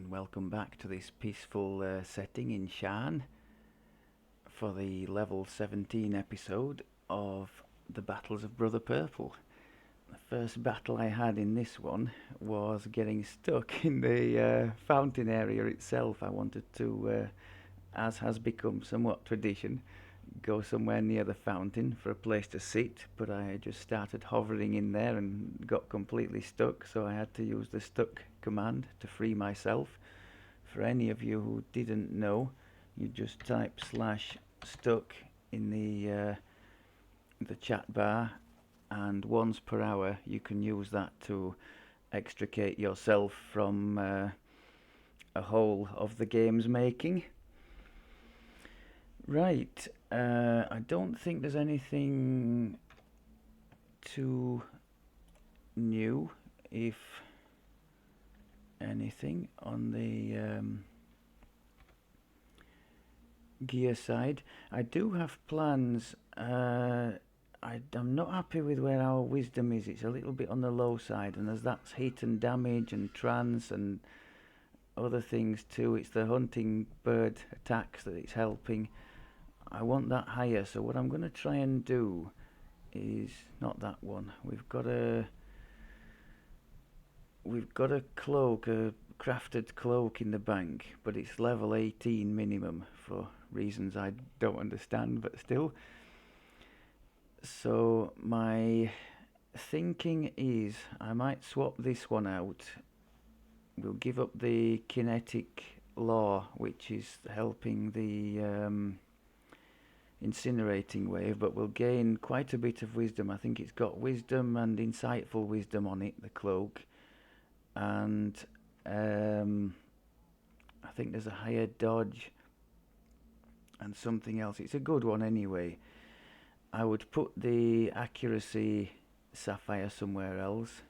and welcome back to this peaceful setting in Sharn for the level 17 episode of the Battles of Brother Purple. The first battle I had in this one was getting stuck in the fountain area itself. I wanted to, as has become somewhat tradition, go somewhere near the fountain for a place to sit, but I just started hovering in there and got completely stuck, so I had to use the stuck command to free myself. For any of you who didn't know, you just type /stuck in the chat bar, and once per hour you can use that to extricate yourself from a hole of the game's making. Right, I don't think there's anything too new, if anything, on the gear side. I do have plans. I'm not happy with where our wisdom is. It's a little bit on the low side, and as that's hit and damage and trance and other things too, it's the hunting bird attacks that it's helping. I want that higher, so what I'm going to try and do is not that one. We've got a cloak, a crafted cloak in the bank, but it's level 18 minimum for reasons I don't understand, but still. So my thinking is I might swap this one out. We'll give up the kinetic law, which is helping the incinerating wave, but we'll gain quite a bit of wisdom. I think it's got wisdom and insightful wisdom on it, the cloak, and I think there's a higher dodge and something else. It's a good one anyway. I would put the accuracy sapphire somewhere else.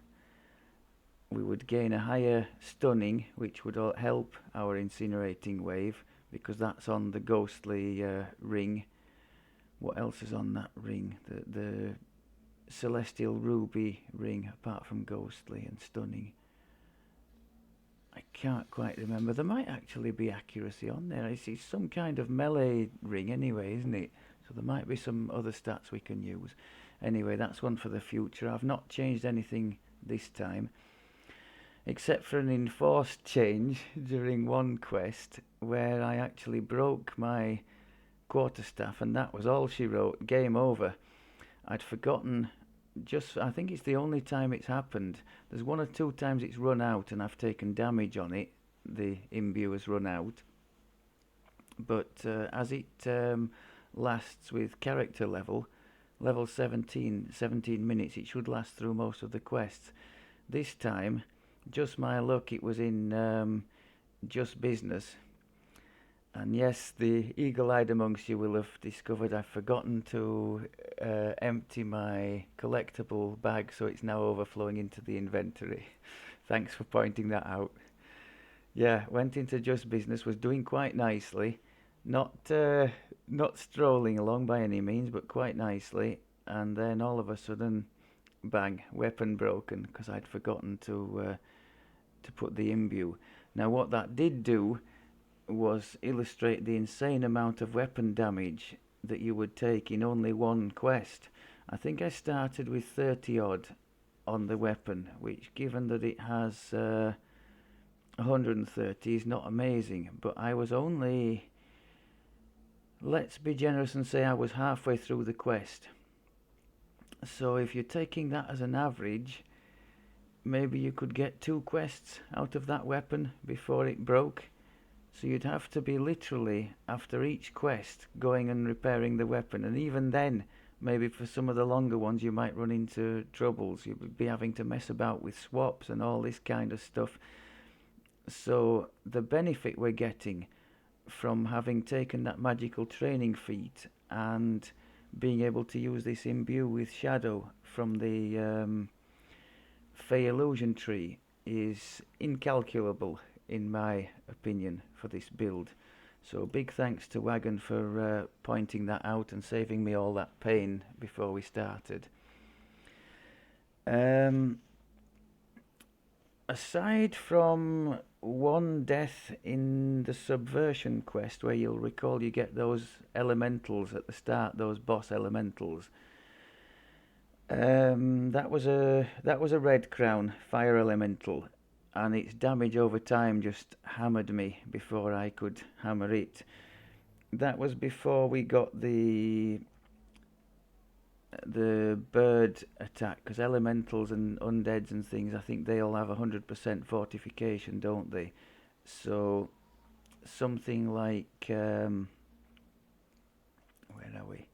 We would gain a higher stunning, which would help our incinerating wave, because that's on the ghostly ring. What else is on that ring? The celestial ruby ring, apart from ghostly and stunning. I can't quite remember. There might actually be accuracy on there. It's some kind of melee ring anyway, isn't it? So there might be some other stats we can use. Anyway, that's one for the future. I've not changed anything this time, except for an enforced change during one quest where I actually broke my quarterstaff, and that was all she wrote. Game over. I'd forgotten. I think it's the only time it's happened. There's one or two times it's run out and I've taken damage on it. The imbue has run out, but as it lasts with character level 17 minutes, it should last through most of the quests. This time, just my luck, it was in just business. And yes, the eagle-eyed amongst you will have discovered I've forgotten to empty my collectible bag, so it's now overflowing into the inventory. Thanks for pointing that out. Yeah, went into just business, was doing quite nicely. Not strolling along by any means, but quite nicely. And then all of a sudden, bang, weapon broken, because I'd forgotten to put the imbue. Now what that did do was illustrate the insane amount of weapon damage that you would take in only one quest. I think I started with 30 odd on the weapon, which, given that it has 130, is not amazing, but I was only, let's be generous and say I was halfway through the quest. So if you're taking that as an average, maybe you could get 2 quests out of that weapon before it broke. So you'd have to be literally, after each quest, going and repairing the weapon. And even then, maybe for some of the longer ones, you might run into troubles. You'd be having to mess about with swaps and all this kind of stuff. So the benefit we're getting from having taken that magical training feat and being able to use this imbue with shadow from the Fey Illusion tree is incalculable, in my opinion, for this build. So big thanks to Wagon for pointing that out and saving me all that pain before we started. Aside from one death in the subversion quest where you'll recall you get those elementals at the start, those boss elementals. That was a red crown fire elemental, and its damage over time just hammered me before I could hammer it. That was before we got the bird attack, because elementals and undeads and things, I think they all have 100% fortification, don't they? So something like where are we?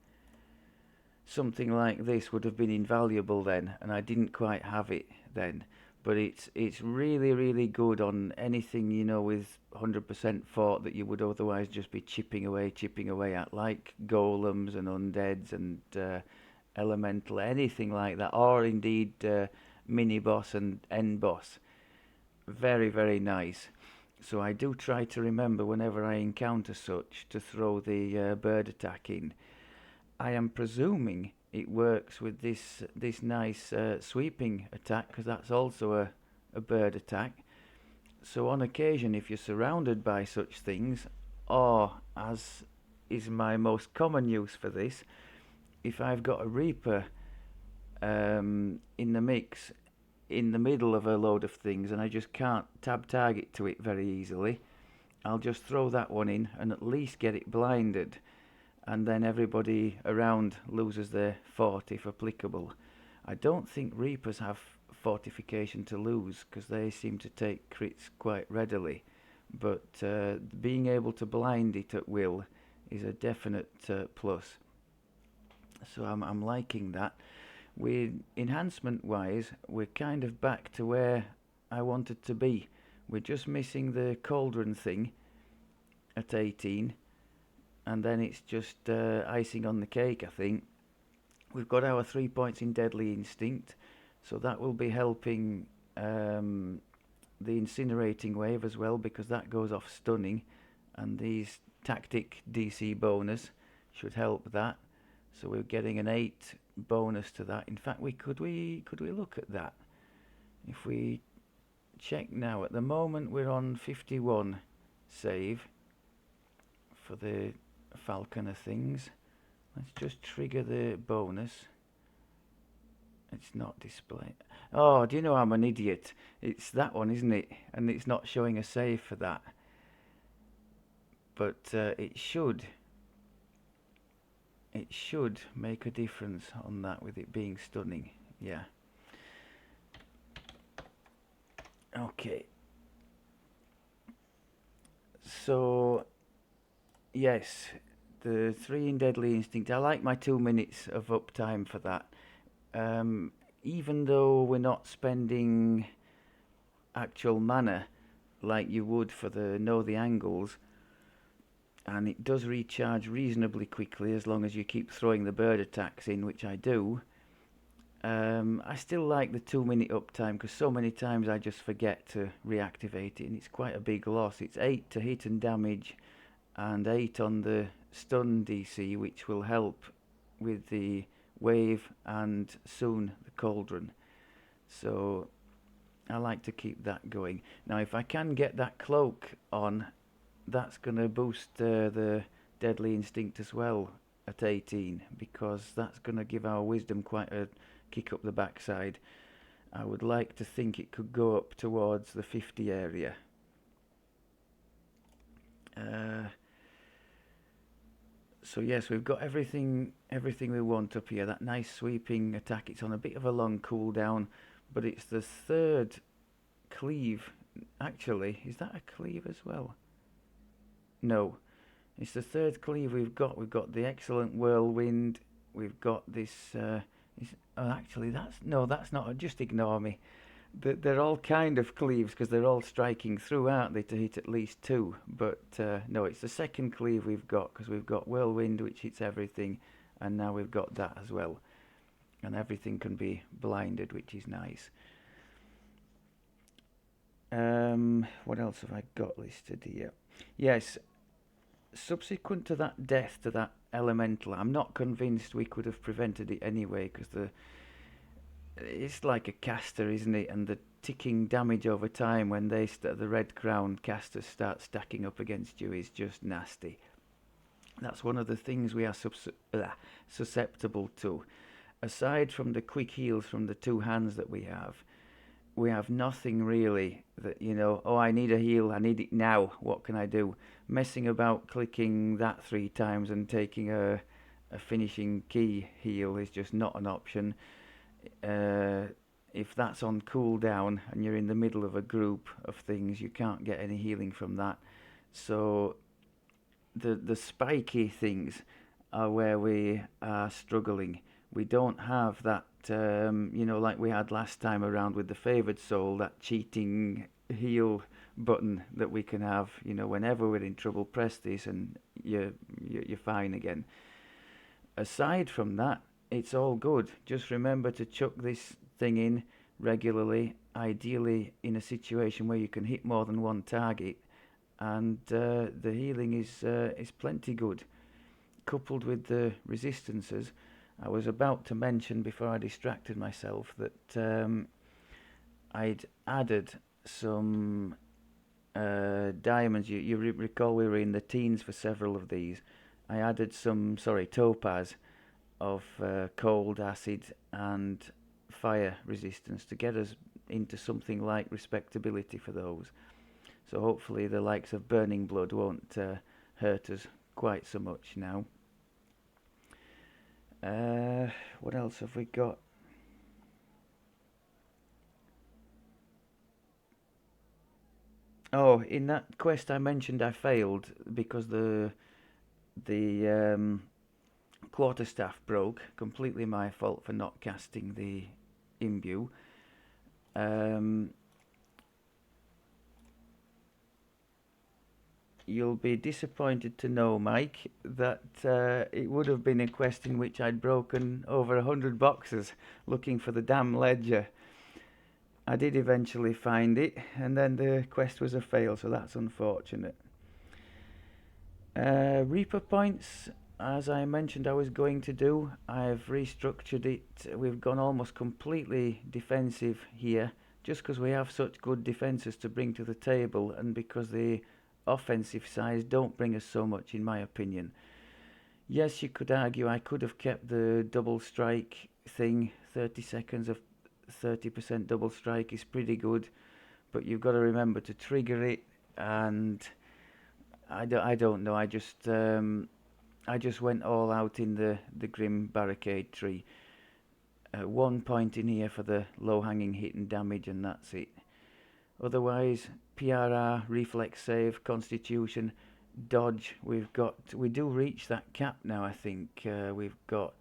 Something like this would have been invaluable then, and I didn't quite have it then. But it's really really good on anything with 100% fort that you would otherwise just be chipping away at, like golems and undeads and elemental, anything like that, or indeed mini boss and end boss. Very very nice. So I do try to remember whenever I encounter such to throw the bird attack in. I am presuming it works with this nice sweeping attack, because that's also a bird attack. So on occasion, if you're surrounded by such things, or as is my most common use for this, if I've got a Reaper in the mix in the middle of a load of things and I just can't tab target to it very easily, I'll just throw that one in and at least get it blinded, and then everybody around loses their fort if applicable. I don't think Reapers have fortification to lose because they seem to take crits quite readily, but being able to blind it at will is a definite plus. So I'm liking that. Enhancement wise, we're kind of back to where I wanted to be. We're just missing the cauldron thing at 18, and then it's just icing on the cake, I think. We've got our 3 points in Deadly Instinct, so that will be helping the Incinerating Wave as well, because that goes off stunning, and these Tactic DC bonus should help that. So we're getting an 8 bonus to that. In fact, could we look at that? If we check now, at the moment we're on 51 save for the Falconer things. Let's just trigger the bonus. It's not displaying. Oh, do you know I'm an idiot? It's that one, isn't it? And it's not showing a save for that. But it should make a difference on that with it being stunning. Yeah. Okay. So, yes, the 3 in Deadly Instinct. I like my 2 minutes of uptime for that. Even though we're not spending actual mana like you would for the Know the Angles, and it does recharge reasonably quickly as long as you keep throwing the bird attacks in, which I do. I still like the 2 minute uptime, because so many times I just forget to reactivate it, and it's quite a big loss. It's 8 to hit and damage, and 8 on the stun DC, which will help with the wave and soon the cauldron. So I like to keep that going. Now if I can get that cloak on, that's going to boost the Deadly Instinct as well at 18, because that's going to give our wisdom quite a kick up the backside. I would like to think it could go up towards the 50 area. So yes, we've got everything we want up here. That nice sweeping attack. It's on a bit of a long cooldown, but it's the 3rd cleave. Actually, is that a cleave as well? No, it's the 3rd cleave we've got. We've got the excellent whirlwind. We've got this. Actually, that's not. Just ignore me. They're all kind of cleaves because they're all striking through, aren't they, to hit at least 2. But no, it's the 2nd cleave we've got, because we've got whirlwind, which hits everything, and now we've got that as well. And everything can be blinded, which is nice. What else have I got listed here? Yes, subsequent to that death to that elemental, I'm not convinced we could have prevented it anyway, because it's like a caster, isn't it? And the ticking damage over time when the red crown casters start stacking up against you is just nasty. That's one of the things we are susceptible to. Aside from the quick heals from the two hands that we have nothing really that, oh, I need a heal, I need it now, what can I do? Messing about clicking that 3 times and taking a finishing key heal is just not an option. If that's on cooldown and you're in the middle of a group of things, you can't get any healing from that. So the spiky things are where we are struggling. We don't have that, like we had last time around with the favoured soul, that cheating heal button that we can have, whenever we're in trouble, press this and you're fine again. Aside from that, it's all good. Just remember to chuck this thing in regularly, ideally in a situation where you can hit more than one target, and the healing is plenty good. Coupled with the resistances, I was about to mention before I distracted myself that I'd added some diamonds. You recall we were in the teens for several of these. I added some, topaz of cold, acid and fire resistance to get us into something like respectability for those. So hopefully the likes of Burning Blood won't hurt us quite so much now. What else have we got? Oh, in that quest I mentioned I failed because the quarterstaff broke. Completely my fault for not casting the imbue. You'll be disappointed to know, Mike, that it would have been a quest in which I'd broken over 100 boxes looking for the damn ledger. I did eventually find it, and then the quest was a fail, so that's unfortunate. Reaper points, as I mentioned I was going to do, I've restructured it. We've gone almost completely defensive here, just because we have such good defences to bring to the table, and because the offensive sides don't bring us so much, in my opinion. Yes, you could argue I could have kept the double strike thing. 30 seconds of 30% double strike is pretty good, but you've got to remember to trigger it, and I don't know. I just went all out in the Grim Barricade tree. 1 point in here for the low hanging hit and damage, and that's it. Otherwise, PRR, reflex save, constitution, dodge. We do reach that cap now, I think. We've got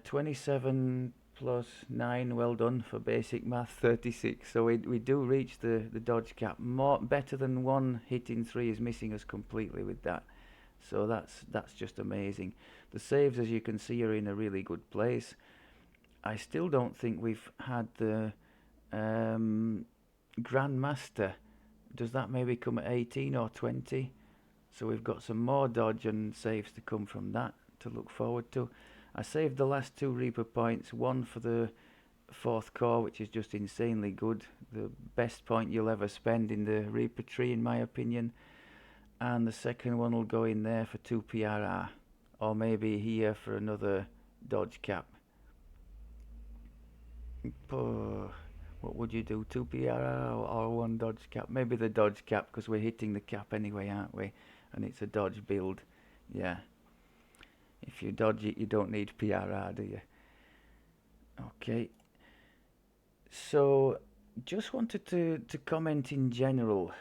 27 plus 9, well done for basic math, 36. So we do reach the dodge cap. Better than 1 hit in 3 is missing us completely with that. So that's just amazing. The saves, as you can see, are in a really good place. I still don't think we've had the Grandmaster. Does that maybe come at 18 or 20? So we've got some more dodge and saves to come from that to look forward to. I saved the last 2 Reaper points, one for the 4th core, which is just insanely good, the best point you'll ever spend in the Reaper tree in my opinion, and the second one will go in there for 2 PRR, or maybe here for another dodge cap. What would you do, 2 PRR or 1 dodge cap? Maybe the dodge cap, because we're hitting the cap anyway, aren't we? And it's a dodge build. Yeah. If you dodge it, you don't need PRR, do you? Okay. So, just wanted to comment in general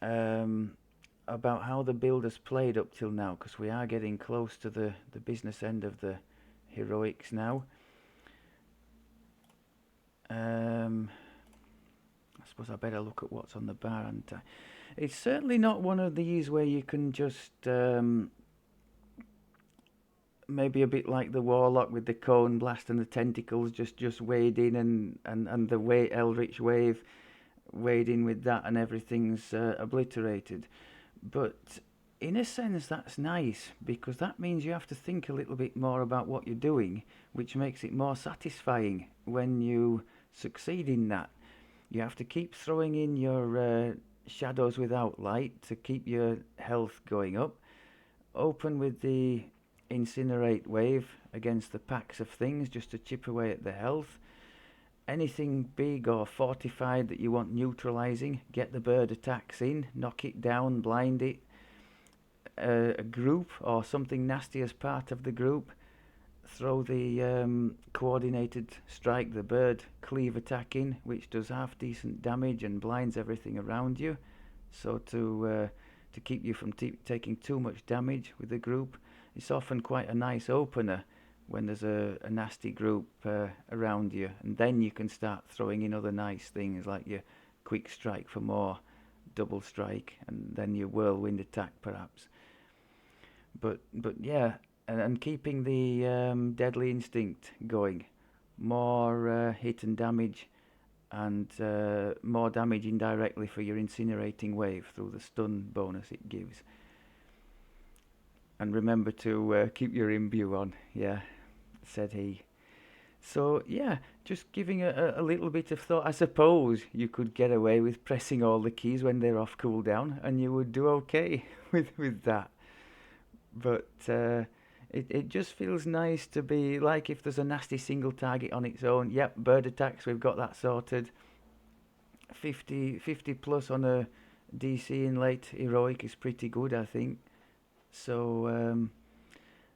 about how the build has played up till now, because we are getting close to the business end of the heroics now. I suppose I better look at what's on the bar, hadn't I? It's certainly not one of these where you can just maybe a bit like the Warlock with the cone blast and the tentacles, just wade in and the Eldritch Wave wade in with that and everything's obliterated. But in a sense that's nice, because that means you have to think a little bit more about what you're doing, which makes it more satisfying when you succeed in that. You have to keep throwing in your shadows without light to keep your health going up. Open with the incinerate wave against the packs of things just to chip away at the health. Anything big or fortified that you want neutralizing, get the bird attacks in, knock it down, blind it. A group or something nasty as part of the group, throw the coordinated strike, the bird cleave attack in, which does half decent damage and blinds everything around you. So to keep you from taking too much damage with the group. It's often quite a nice opener when there's a nasty group around you, and then you can start throwing in other nice things like your quick strike for more, double strike, and then your whirlwind attack perhaps. But yeah, and keeping the deadly instinct going, more hit and damage, and more damage indirectly for your incinerating wave through the stun bonus it gives. And remember to keep your imbue on, yeah, said he. So yeah, just giving a little bit of thought. I suppose you could get away with pressing all the keys when they're off cooldown, and you would do okay with that. But it just feels nice to be like, if there's a nasty single target on its own, yep, bird attacks, we've got that sorted. 50 plus on a DC in late heroic is pretty good, I think. So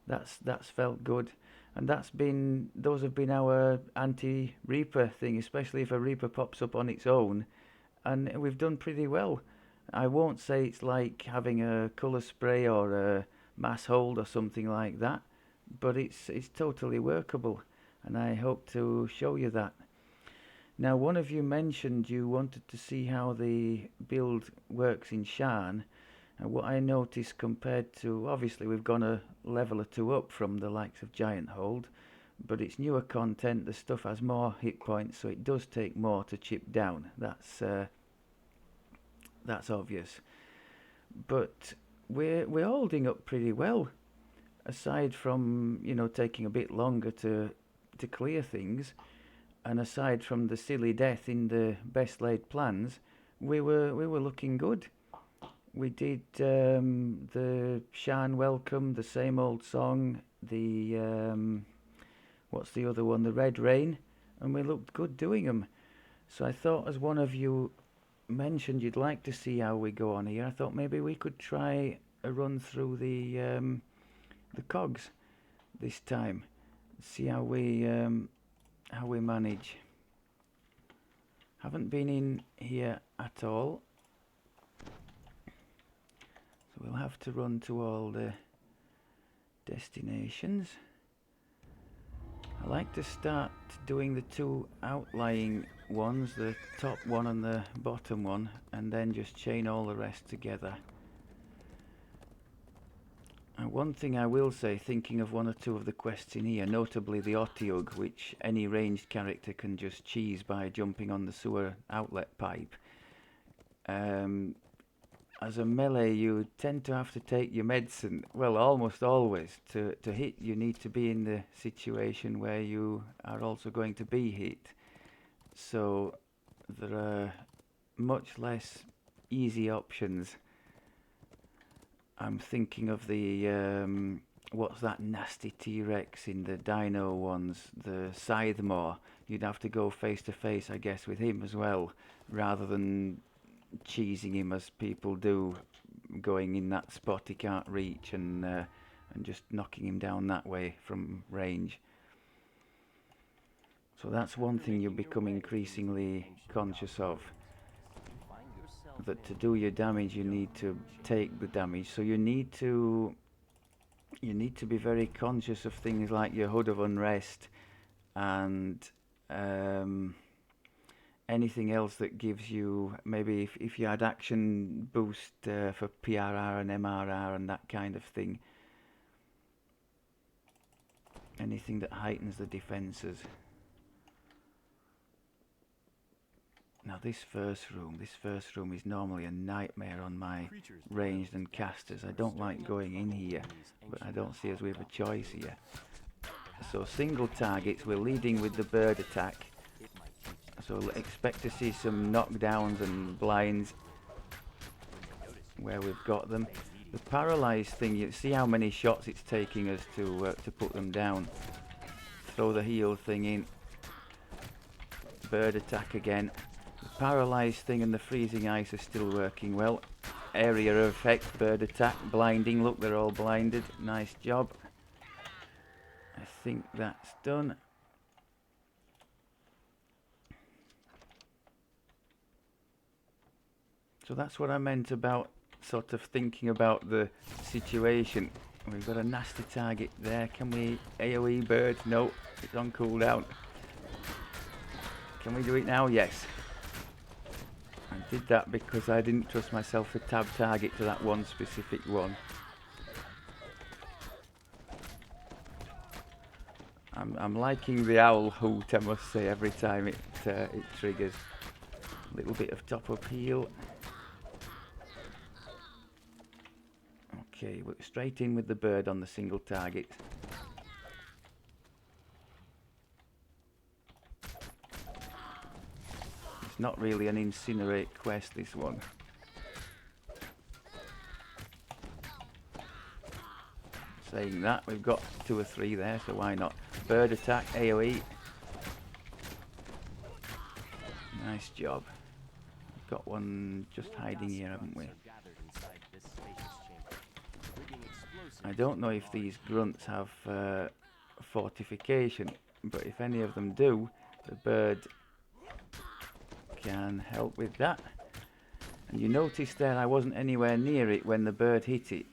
that's felt good, and those have been our anti-Reaper thing, especially if a Reaper pops up on its own, and we've done pretty well. I won't say it's like having a colour spray or a mass hold or something like that, but it's totally workable, and I hope to show you that. Now, one of you mentioned you wanted to see how the build works in Sharn, and what I noticed compared to, obviously we've gone a level or two up from the likes of Giant Hold, but it's newer content, the stuff has more hit points, so it does take more to chip down. That's obvious. But we're holding up pretty well, aside from taking a bit longer to clear things, and aside from the silly death in the best laid plans, we were looking good. We did the Sharn Welcome, the same old song, the what's the other one, the Red Rain, and we looked good doing them. So I thought, as one of you mentioned you'd like to see how we go on here, I thought maybe we could try a run through the cogs this time, see how we manage. Haven't been in here at all, so we'll have to run to all the destinations. I like to start doing the two outlying ones, the top one and the bottom one, and then just chain all the rest together. And one thing I will say, thinking of one or two of the quests in here, notably the Otyug, which any ranged character can just cheese by jumping on the sewer outlet pipe. As a melee, you tend to have to take your medicine, well, almost always. To hit, you need to be in the situation where you are also going to be hit. So there are much less easy options. I'm thinking of the, what's that nasty T-Rex in the Dino ones, the Scythemore. You'd have to go face to face, I guess, with him as well, rather than cheesing him as people do, going in that spot he can't reach and just knocking him down that way from range. So that's one thing you'll become increasingly conscious of, that to do your damage you need to take the damage. So you need to be very conscious of things like your Hood of Unrest and anything else that gives you, maybe if you had action boost for PRR and MRR and that kind of thing, anything that heightens the defences. Now this first room is normally a nightmare on my ranged and casters. I don't like going in here, but I don't see as we have a choice here. So single targets, we're leading with the bird attack. So expect to see some knockdowns and blinds where we've got them. The paralysed thing, you see how many shots it's taking us to put them down. Throw the heal thing in. Bird attack again. The paralysed thing and the freezing ice are still working well. Area of effect, bird attack, blinding. Look, they're all blinded. Nice job. I think that's done. So that's what I meant about sort of thinking about the situation. We've got a nasty target there. Can we AoE bird? No, it's on cooldown. Can we do it now? Yes. I did that because I didn't trust myself to tab target to that one specific one. I'm liking the owl hoot, I must say, every time it triggers. A little bit of top up heal. Okay, we're straight in with the bird on the single target. It's not really an incinerate quest, this one. Saying that, we've got 2 or 3 there, so why not? Bird attack, AoE. Nice job. We've got one just hiding here, haven't we? I don't know if these grunts have fortification, but if any of them do, the bird can help with that. And you notice there I wasn't anywhere near it when the bird hit it.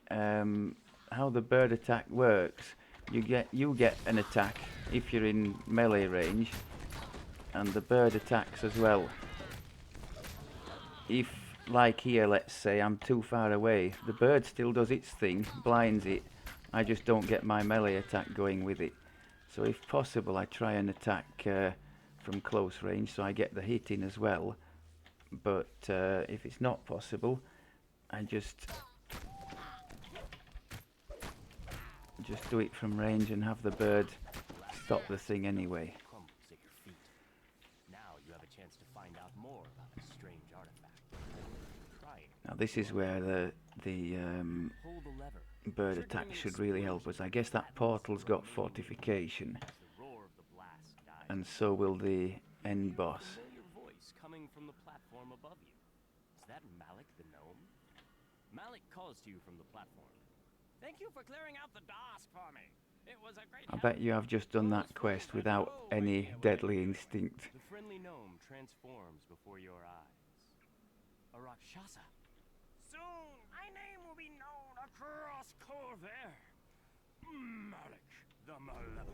How the bird attack works, you get an attack if you're in melee range, and the bird attacks as well. If, like here, let's say I'm too far away, the bird still does its thing, blinds it, I just don't get my melee attack going with it. So if possible I try and attack from close range so I get the hit in as well, but if it's not possible I just do it from range and have the bird stop the thing anyway. Now this is where the bird attack should really help us. I guess that portal's got fortification, and so will the end boss. Malik calls to you from the platform. Thank you for clearing out the dusk for me. It was a great I bet you have just done that quest without any deadly instinct. The friendly gnome transforms before your eyes. A Rakshasa. Soon, my name will be known across Corvair. Malik, the Malevolent.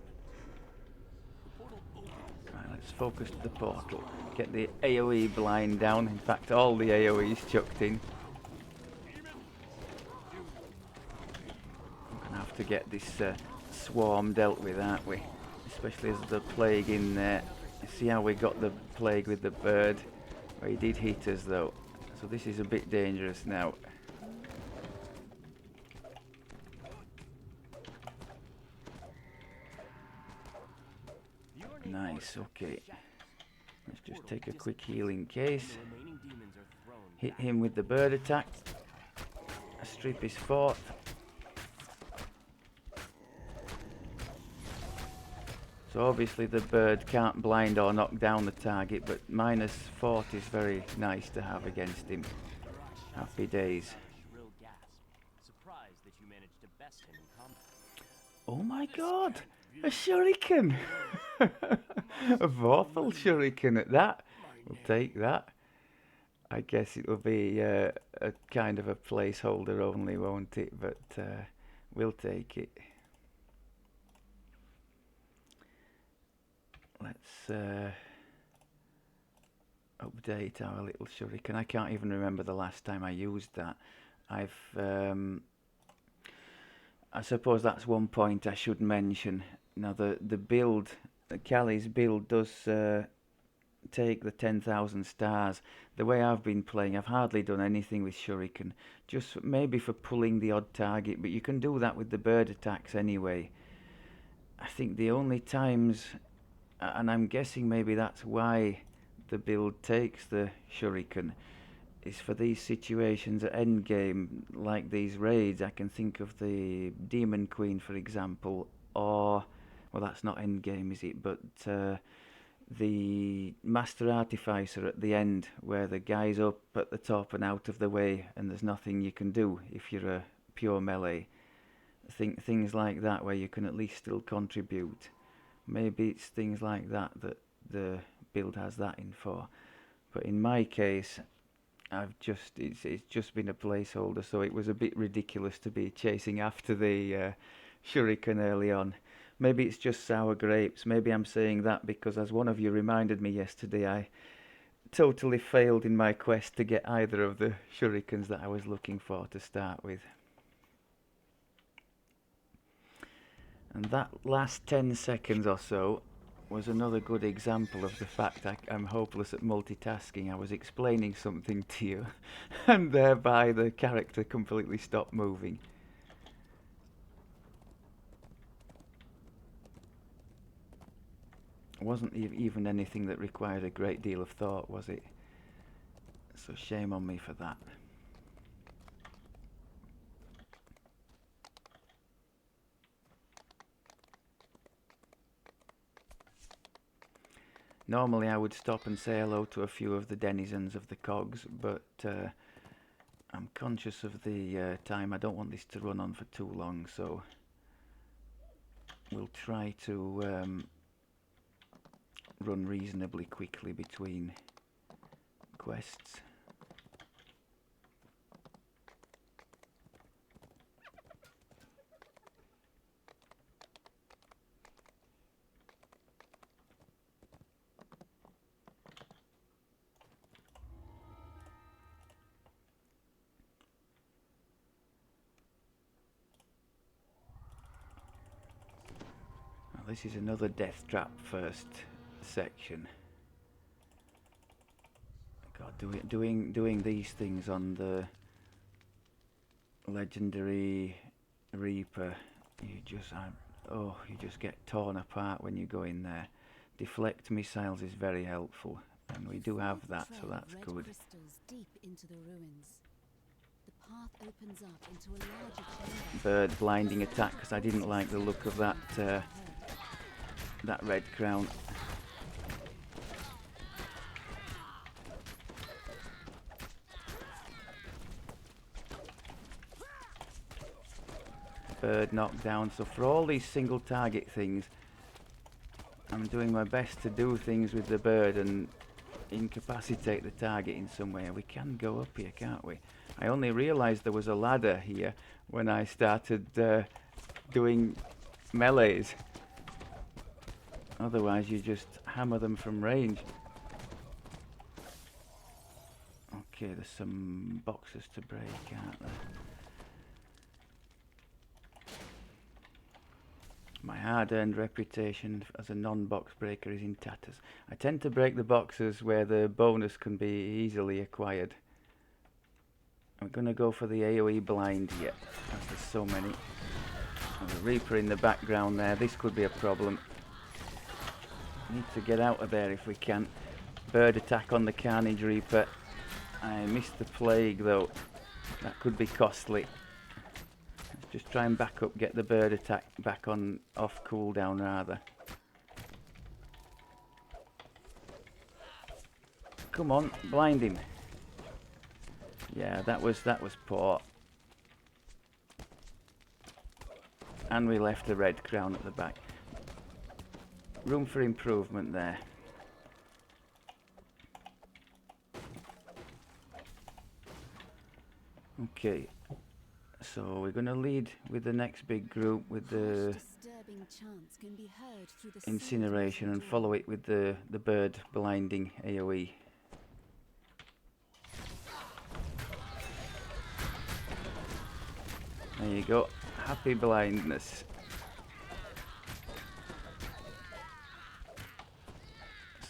The portal opens. Right, let's focus to the portal. Get the AoE blind down. In fact, all the AoE's chucked in. To get this swarm dealt with, aren't we? Especially as the plague in there. See how we got the plague with the bird? Well, he did hit us though, so this is a bit dangerous now. Nice, okay. Let's just take a quick heal in case. Hit him with the bird attack. Strip his fort. So obviously the bird can't blind or knock down the target, but minus fort is very nice to have against him. Happy days. Oh my god! A shuriken! A Vorpal shuriken at that. We'll take that. I guess it will be a kind of a placeholder only, won't it? But we'll take it. Let's update our little shuriken. I can't even remember the last time I used that. I suppose that's one point I should mention. Now the build, Callie's build does take the 10,000 stars. The way I've been playing, I've hardly done anything with shuriken. Just maybe for pulling the odd target, but you can do that with the bird attacks anyway. I think the only times And I'm guessing maybe that's why the build takes the shuriken, is for these situations at endgame, like these raids. I can think of the Demon Queen, for example, or, well, that's not endgame, is it? But the Master Artificer at the end, where the guy's up at the top and out of the way, and there's nothing you can do if you're a pure melee. Things like that, where you can at least still contribute. Maybe it's things like that that the build has that in for. But in my case, it's just been a placeholder, so it was a bit ridiculous to be chasing after the shuriken early on. Maybe it's just sour grapes. Maybe I'm saying that because, as one of you reminded me yesterday, I totally failed in my quest to get either of the shurikens that I was looking for to start with. And that last 10 seconds or so was another good example of the fact I'm hopeless at multitasking. I was explaining something to you, and thereby the character completely stopped moving. It wasn't even anything that required a great deal of thought, was it? So shame on me for that. Normally I would stop and say hello to a few of the denizens of the Cogs, but I'm conscious of the time. I don't want this to run on for too long, so we'll try to run reasonably quickly between quests. This is another death trap first section. God, doing these things on the legendary Reaper, you just get torn apart when you go in there. Deflect missiles is very helpful, and we do have that, so that's good. Deep into the ruins. The path opens up into a larger chamber. Bird blinding attack, because I didn't like the look of that that red crown. Bird knockdown. So for all these single target things, I'm doing my best to do things with the bird and incapacitate the target in some way. We can go up here, can't we? I only realised there was a ladder here when I started doing melees. Otherwise you just hammer them from range. Okay, there's some boxes to break, aren't there? My hard-earned reputation as a non-box breaker is in tatters. I tend to break the boxes where the bonus can be easily acquired. I'm going to go for the AoE blind here, as there's so many. There's a Reaper in the background there. This could be a problem. Need to get out of there if we can. Bird attack on the Carnage Reaper. I missed the Plague though. That could be costly. Let's just try and back up, get the bird attack back on off cooldown rather. Come on, blind him. Yeah, that was poor. And we left the red crown at the back. Room for improvement there. Okay, so we're going to lead with the next big group with the incineration and follow it with the bird blinding AoE. There you go, happy blindness.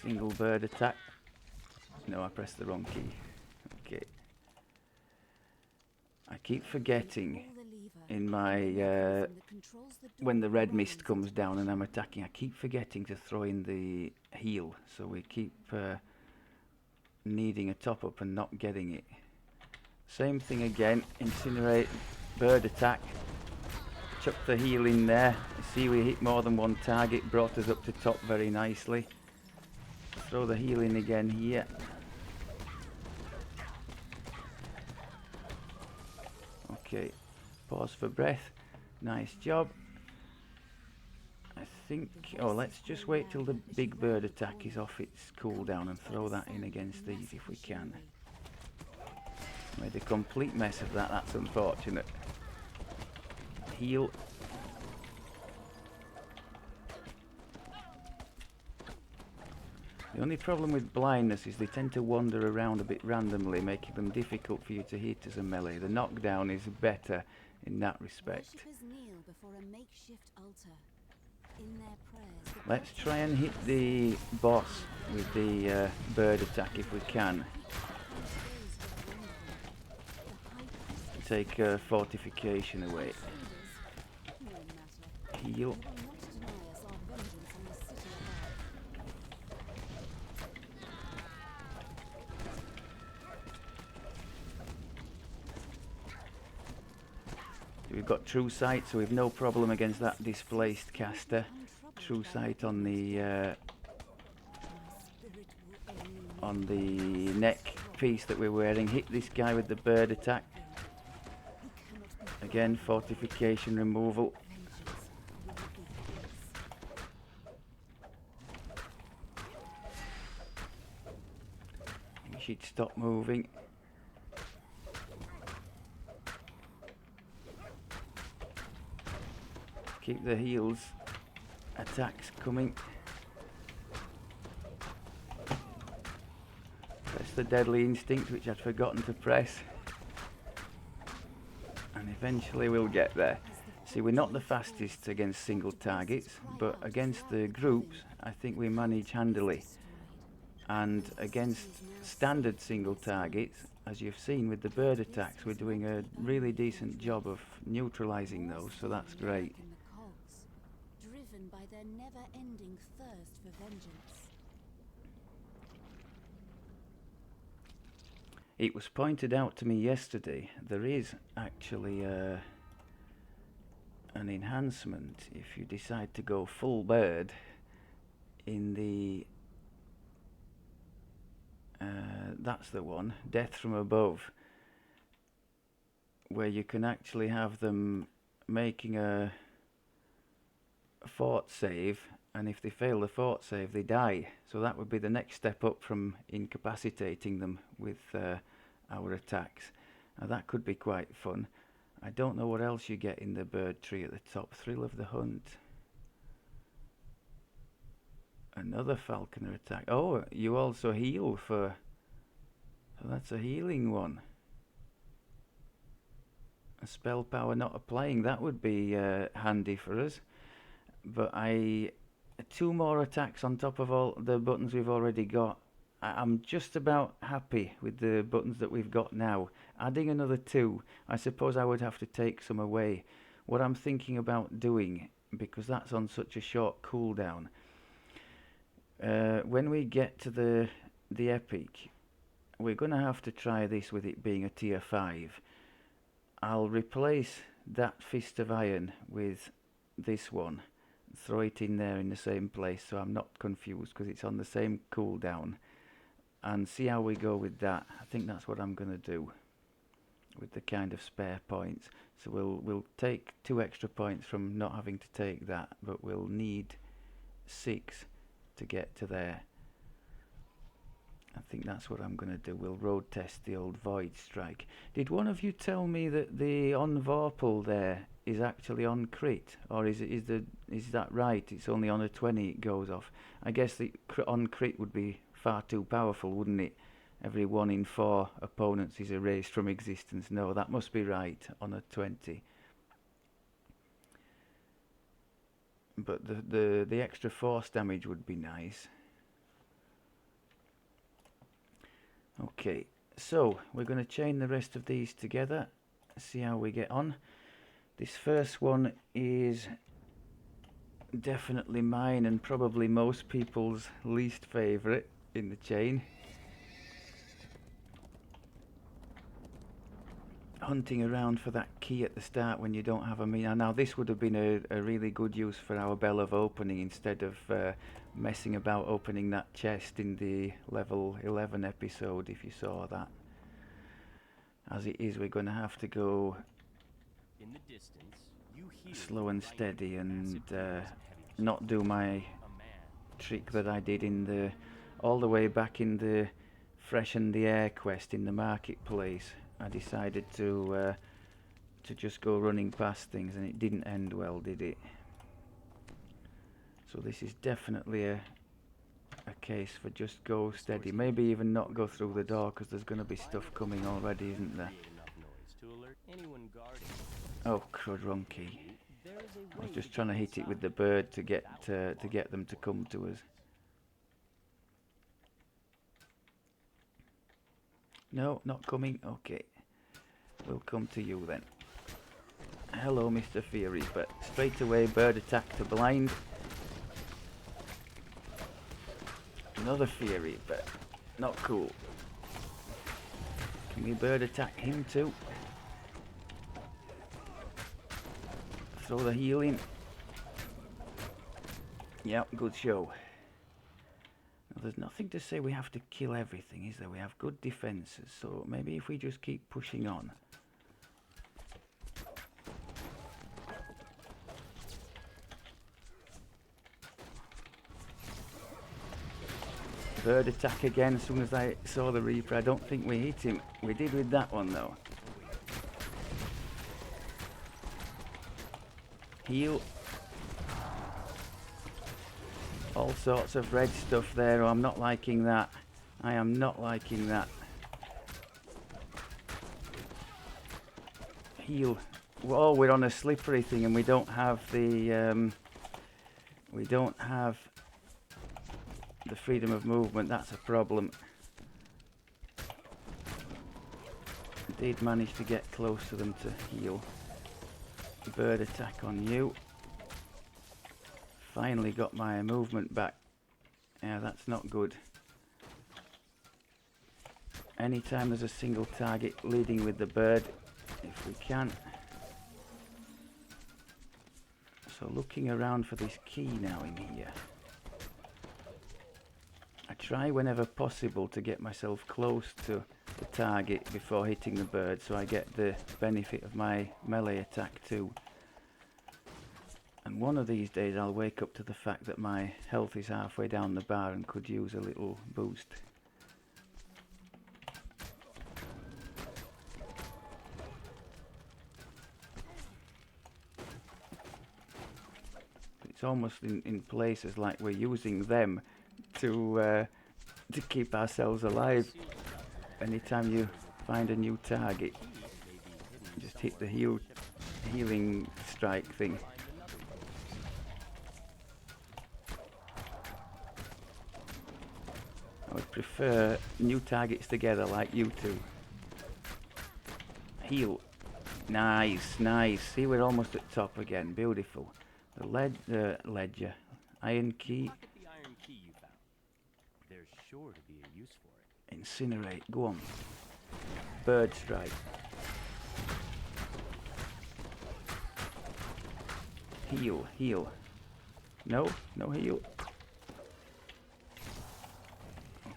Single bird attack. No, I pressed the wrong key. Okay. I keep forgetting. Pull the lever in my when the red mist comes down and I'm attacking, I keep forgetting to throw in the heal, so we keep needing a top up and not getting it. Same thing again, incinerate, bird attack, chuck the heal in there. See, we hit more than one target, brought us up to top very nicely. Throw the heal in again here. Okay, pause for breath. Nice job. I think, oh, let's just wait till the big bird attack is off its cooldown and throw that in against these if we can. Made a complete mess of that, that's unfortunate. Heal. The only problem with blindness is they tend to wander around a bit randomly, making them difficult for you to hit as a melee. The knockdown is better in that respect. Let's try and hit the boss with the bird attack if we can. Take fortification away. Heal. We've got true sight, so we've no problem against that displaced caster. True sight on the neck piece that we're wearing. Hit this guy with the bird attack. Again, fortification removal. We should stop moving. Keep the heals attacks coming. Press the deadly instinct, which I'd forgotten to press. And eventually we'll get there. See, we're not the fastest against single targets, but against the groups, I think we manage handily. And against standard single targets, as you've seen with the bird attacks, we're doing a really decent job of neutralizing those, so that's great. Driven by their never-ending thirst for vengeance. It was pointed out to me yesterday, there is actually an enhancement if you decide to go full bird in the that's the one, Death from Above, where you can actually have them making a fort save, and if they fail the fort save they die. So that would be the next step up from incapacitating them with our attacks. Now that could be quite fun. I don't know what else you get in the bird tree at the top. Thrill of the hunt. Another falconer attack. Oh, you also heal for... So that's a healing one. A spell power not applying. That would be handy for us. But two more attacks on top of all the buttons we've already got. I'm just about happy with the buttons that we've got now. Adding another two, I suppose I would have to take some away. What I'm thinking about doing, because that's on such a short cooldown, when we get to the epic, we're going to have to try this with it being a tier 5. I'll replace that Fist of Iron with this one. Throw it in there in the same place so I'm not confused, because it's on the same cooldown, and see how we go with that. I think that's what I'm going to do with the kind of spare points. So we'll take 2 extra points from not having to take that, but we'll need 6 to get to there. I think that's what I'm going to do. We'll road test the old Void Strike. Did one of you tell me that the on Vorpal there is actually on crit, or is that right? It's only on a 20 it goes off. I guess the on crit would be far too powerful, wouldn't it? Every 1 in 4 opponents is erased from existence. No, that must be right on a 20. But the extra force damage would be nice. Okay, so we're going to chain the rest of these together, see how we get on. This first one is definitely mine and probably most people's least favourite in the chain. Hunting around for that key at the start when you don't have a mean. Now this would have been a really good use for our bell of opening instead of messing about opening that chest in the level 11 episode, if you saw that. As it is, we're going to have to go In the distance, you hear slow and the light steady of and massive drones of heavy not do my a man trick that I did in the all the way back in the freshen the air quest in the marketplace. I decided to just go running past things, and it didn't end well, did it? So this is definitely a case for just go steady. Maybe even not go through the door, because there's going to be stuff coming already, isn't there? create enough noise to alert anyone guarding. Oh crud, wrong key. There is a I way was just to trying to get hit it with inside. the bird to get them to come to us. No, not coming. Okay, we'll come to you then. Hello, Mr. Fear Reaper. Straight away, bird attack to blind. Another Fear Reaper. Not cool. Can we bird attack him too? Throw the heal in. Yep, good show. Now, there's nothing to say we have to kill everything, is there? We have good defenses, so maybe if we just keep pushing on. Bird attack again as soon as I saw the Reaper. I don't think we hit him. We did with that one though. Heal. All sorts of red stuff there. Oh, I'm not liking that. I am not liking that. Heal. Oh, we're on a slippery thing and we don't have the freedom of movement. That's a problem. Did manage to get close to them to heal. Bird attack on you. Finally got my movement back. Yeah, that's not good. Anytime there's a single target, leading with the bird if we can. So looking around for this key now in here. I try whenever possible to get myself close to the target before hitting the bird, so I get the benefit of my melee attack too. And one of these days I'll wake up to the fact that my health is halfway down the bar and could use a little boost. It's almost in places like we're using them to keep ourselves alive. Anytime you find a new target, just hit the healing strike thing. I would prefer new targets together like you two. Heal. Nice, nice. See, we're almost at top again. Beautiful. The ledger. Iron key. Pocket the iron key you found. There's sure to be a use for it. Incinerate. Go on. Bird strike. Heal, heal. No, no heal.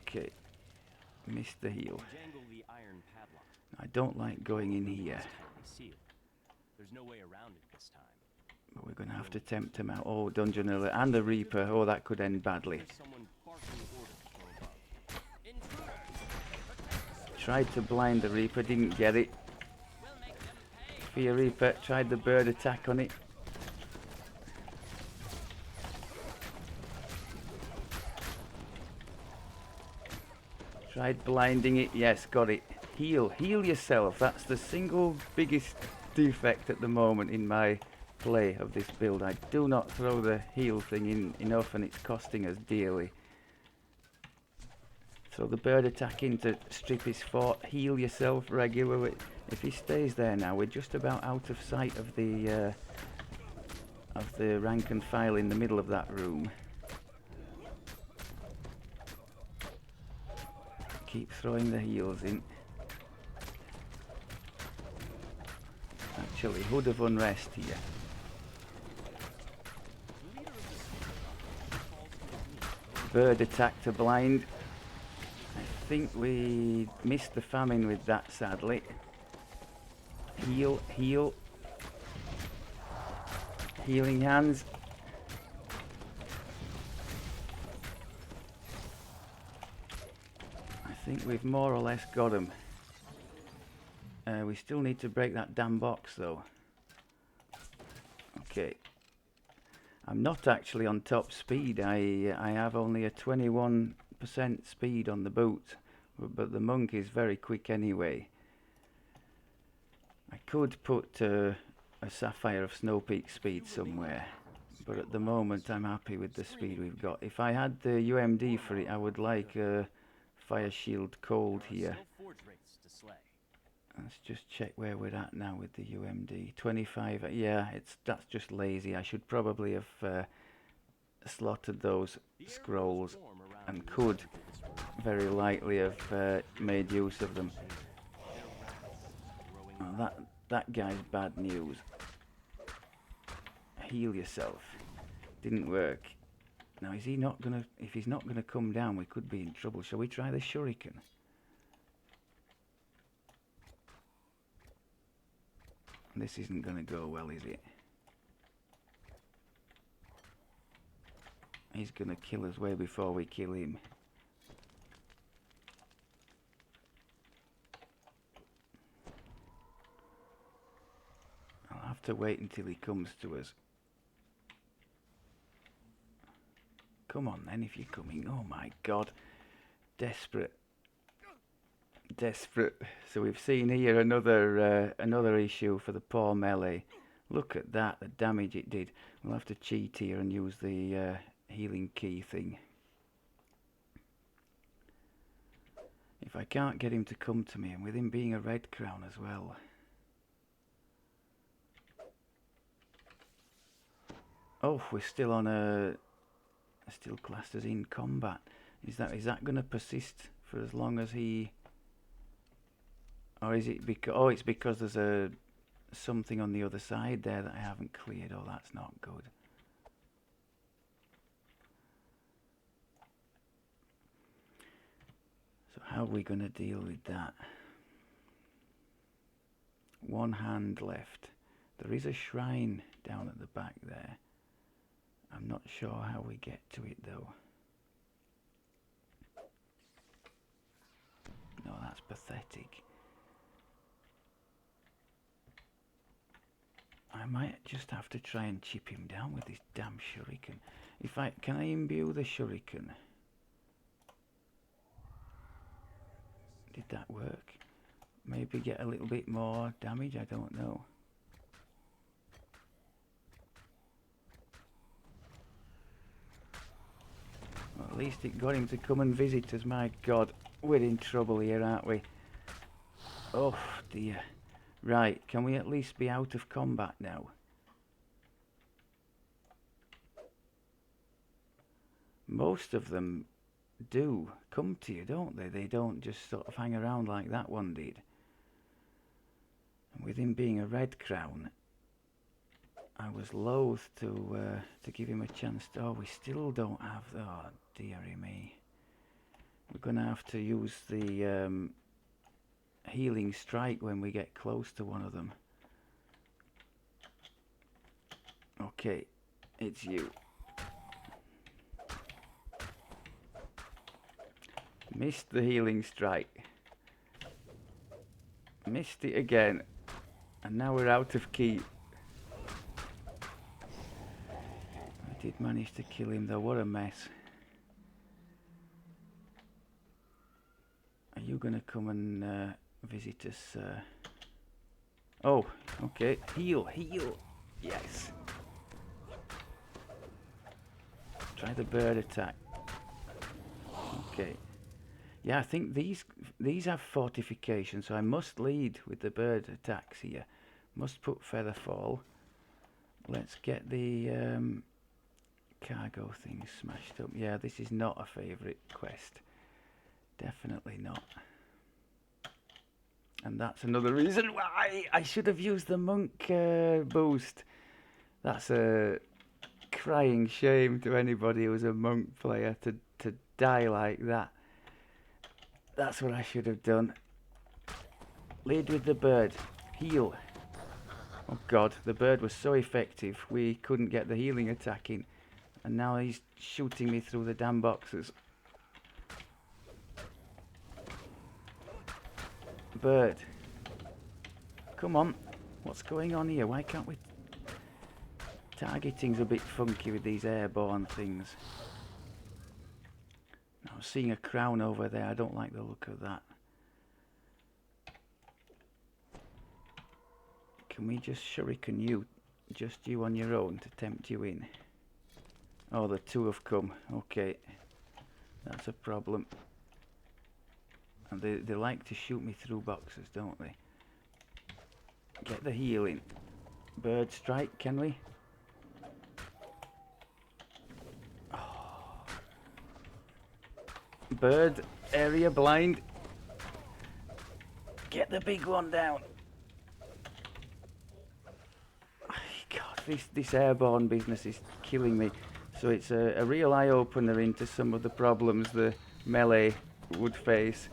Okay. Missed the heal. Jangle the iron padlock. I don't like going in here, It's tightly sealed. There's no way around it this time. but we're going to have to tempt him out. Oh, Dungeon Alert. And the Reaper. Oh, that could end badly. There's someone barking orders from above. Intruder! Tried to blind the Reaper, didn't get it. We'll make them pay. Fear Reaper tried the bird attack on it. Tried blinding it. Yes, got it. Heal. Heal yourself. That's the single biggest defect at the moment in my play of this build. I do not throw the heal thing in enough and it's costing us dearly. So the bird attacking to strip his fort. Heal yourself regularly. If he stays there now, we're just about out of sight of the rank and file in the middle of that room. Keep throwing the heals in. Actually, Hood of Unrest here. Bird attack to blind. I think we missed the famine with that, sadly. Heal, heal. Healing hands. I think we've more or less got him. We still need to break that damn box though. Okay. I'm not actually on top speed. I have only a 21% speed on the boot, but the monk is very quick anyway. I could put a Sapphire of Snow Peak speed somewhere, but at the moment I'm happy with the speed we've got. If I had the UMD for it, I would like a Fire Shield Cold here. Let's just check where we're at now with the UMD. 25, yeah, that's just lazy. I should probably have slotted those scrolls and could very likely have made use of them. Oh, that guy's bad news. Heal yourself. Didn't work. Now is he not gonna, if he's not gonna come down, we could be in trouble. Shall we try the shuriken? This isn't going to go well, is it? He's going to kill us way before we kill him. I'll have to wait until he comes to us. Come on then, if you're coming. Oh my god. Desperate. Desperate. So we've seen here another issue for the poor melee. Look at that, the damage it did. We'll have to cheat here and use the healing key thing. If I can't get him to come to me, and with him being a red crown as well. Oh, we're still on still classed as in combat. Is that going to persist for as long as he? Or is it because? Oh, it's because there's something on the other side there that I haven't cleared. Oh, that's not good. So how are we going to deal with that? One hand left. There is a shrine down at the back there. I'm not sure how we get to it though. No, that's pathetic. I might just have to try and chip him down with this damn shuriken. Can I imbue the shuriken? Did that work? Maybe get a little bit more damage, I don't know. Well, at least it got him to come and visit us. My god, we're in trouble here, aren't we? Oh dear. Right, can we at least be out of combat now? Most of them do come to you, don't they? They don't just sort of hang around like that one did. And with him being a red crown, I was loath to give him a chance to... Oh, we still don't have... Oh, dearie me. We're going to have to use the... healing strike when we get close to one of them. Okay, it's you. Missed the healing strike. Missed it again. And now we're out of key. I did manage to kill him though, what a mess. Are you gonna come and visit us? Oh, okay. Heal, heal. Yes. Try the bird attack. Okay. Yeah, I think these have fortification, so I must lead with the bird attacks here. Must put feather fall. Let's get the cargo thing smashed up. Yeah, this is not a favourite quest. Definitely not. And that's another reason why I should have used the monk boost. That's a crying shame to anybody who's a monk player to die like that. That's what I should have done. Lead with the bird. Heal. Oh god, the bird was so effective we couldn't get the healing attack in. And now he's shooting me through the damn boxes. Bird. Come on. What's going on here? Why can't we... Targeting's a bit funky with these airborne things. I'm seeing a crown over there. I don't like the look of that. Can we just shuriken you? Just you on your own to tempt you in? Oh, the two have come. Okay. That's a problem. And they like to shoot me through boxes, don't they? Get the healing. Bird strike, can we? Oh. Bird, area blind. Get the big one down. God, this airborne business is killing me. So it's a real eye-opener into some of the problems the melee would face.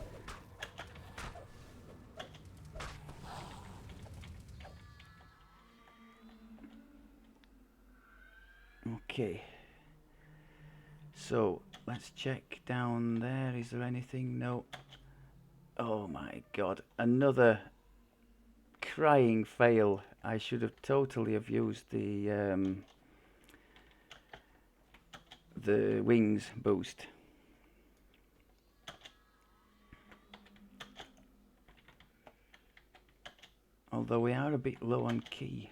Okay. So, let's check down there. Is there anything? No. Oh my god. Another crying fail. I should have totally have used the wings boost. Although we are a bit low on key.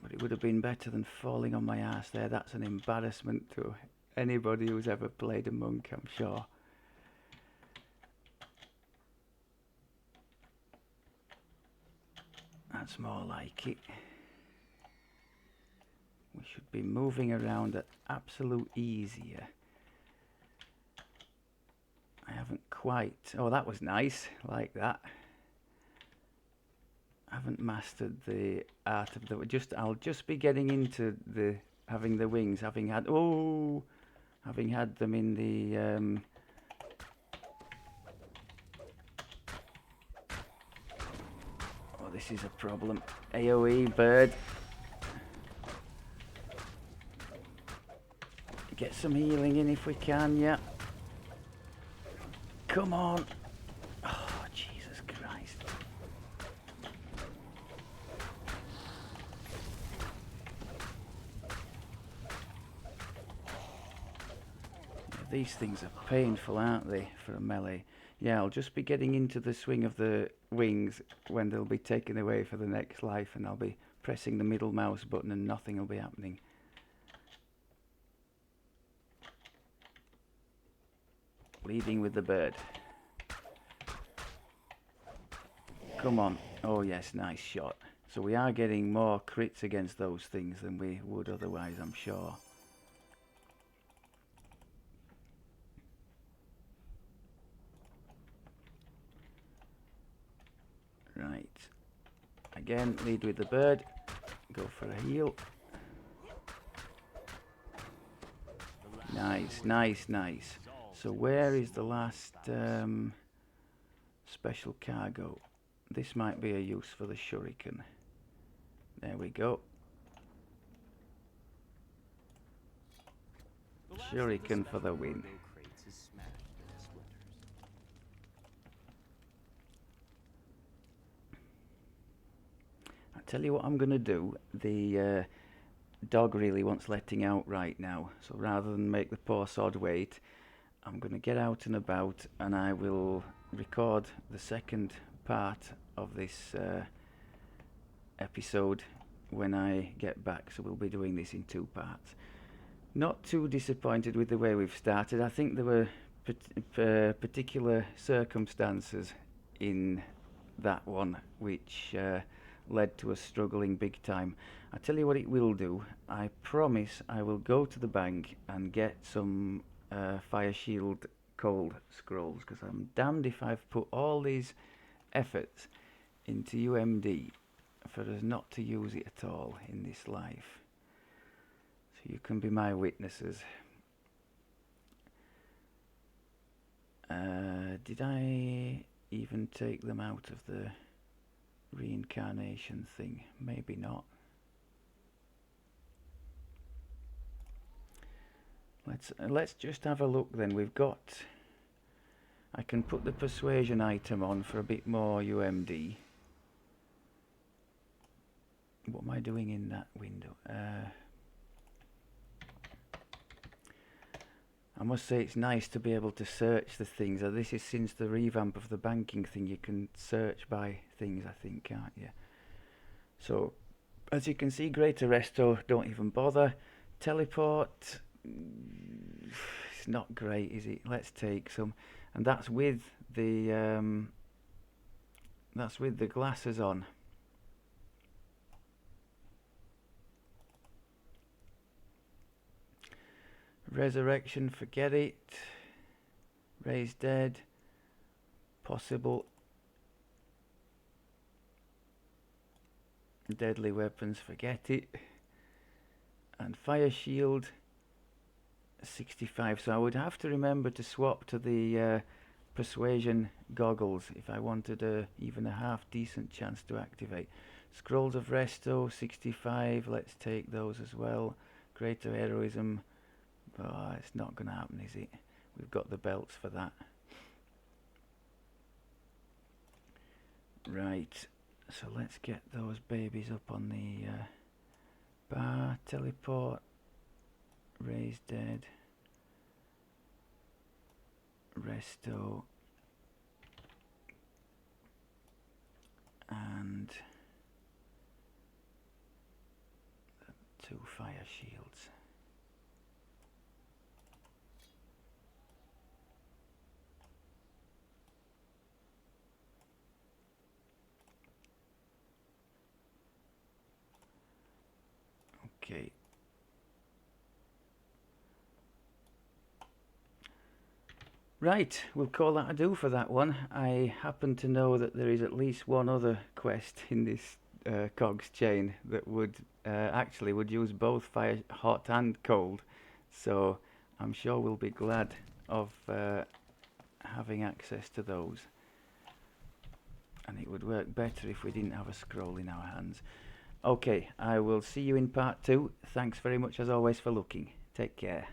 But it would have been better than falling on my ass there. That's an embarrassment to anybody who's ever played a monk, I'm sure. That's more like it. We should be moving around at absolute ease here. I haven't quite... Oh, that was nice. Like that. I haven't mastered the art of the... I'll just be getting into the... Having the wings. Having had... Oh! Having had them in the... Oh, this is a problem. AoE, bird. Get some healing in if we can, yeah. Come on. Oh, Jesus Christ. These things are painful, aren't they, for a melee? Yeah, I'll just be getting into the swing of the wings when they'll be taken away for the next life, and I'll be pressing the middle mouse button and nothing will be happening. Leading with the bird. Come on. Oh yes, nice shot. So we are getting more crits against those things than we would otherwise, I'm sure. Right. Again, lead with the bird. Go for a heal. Nice, nice, nice. So where is the last special cargo? This might be a use for the shuriken. There we go. Shuriken for the win. I'll tell you what I'm going to do. The dog really wants letting out right now. So rather than make the poor sod wait, I'm going to get out and about and I will record the second part of this episode when I get back. So we'll be doing this in 2 parts. Not too disappointed with the way we've started. I think there were particular circumstances in that one which led to us struggling big time. I tell you what it will do. I promise I will go to the bank and get some fire shield cold scrolls, because I'm damned if I've put all these efforts into UMD for us not to use it at all in this life. So you can be my witnesses. Did I even take them out of the reincarnation thing? Maybe not. Let's just have a look then. We've got, I can put the persuasion item on for a bit more UMD. What am I doing in that window? I must say it's nice to be able to search the things. This is since the revamp of the banking thing. You can search by things, I think, can't you? So, as you can see, Greater Resto, don't even bother. Teleport, it's not great, is it? Let's take some, and that's with the glasses on. Resurrection, forget it. Raise dead. Possible. Deadly weapons, forget it. And fire shield, 65. So I would have to remember to swap to the persuasion goggles if I wanted even a half decent chance to activate. Scrolls of Resto, 65. Let's take those as well. Greater heroism. Oh, it's not going to happen, is it? We've got the belts for that. Right, so let's get those babies up on the bar. Teleport, raise dead, resto, and 2 fire shields. Okay. Right, we'll call that a do for that one. I happen to know that there is at least one other quest in this Cogs chain that would actually use both fire, hot and cold. So I'm sure we'll be glad of having access to those. And it would work better if we didn't have a scroll in our hands. Okay, I will see you in part 2. Thanks very much as always for looking. Take care.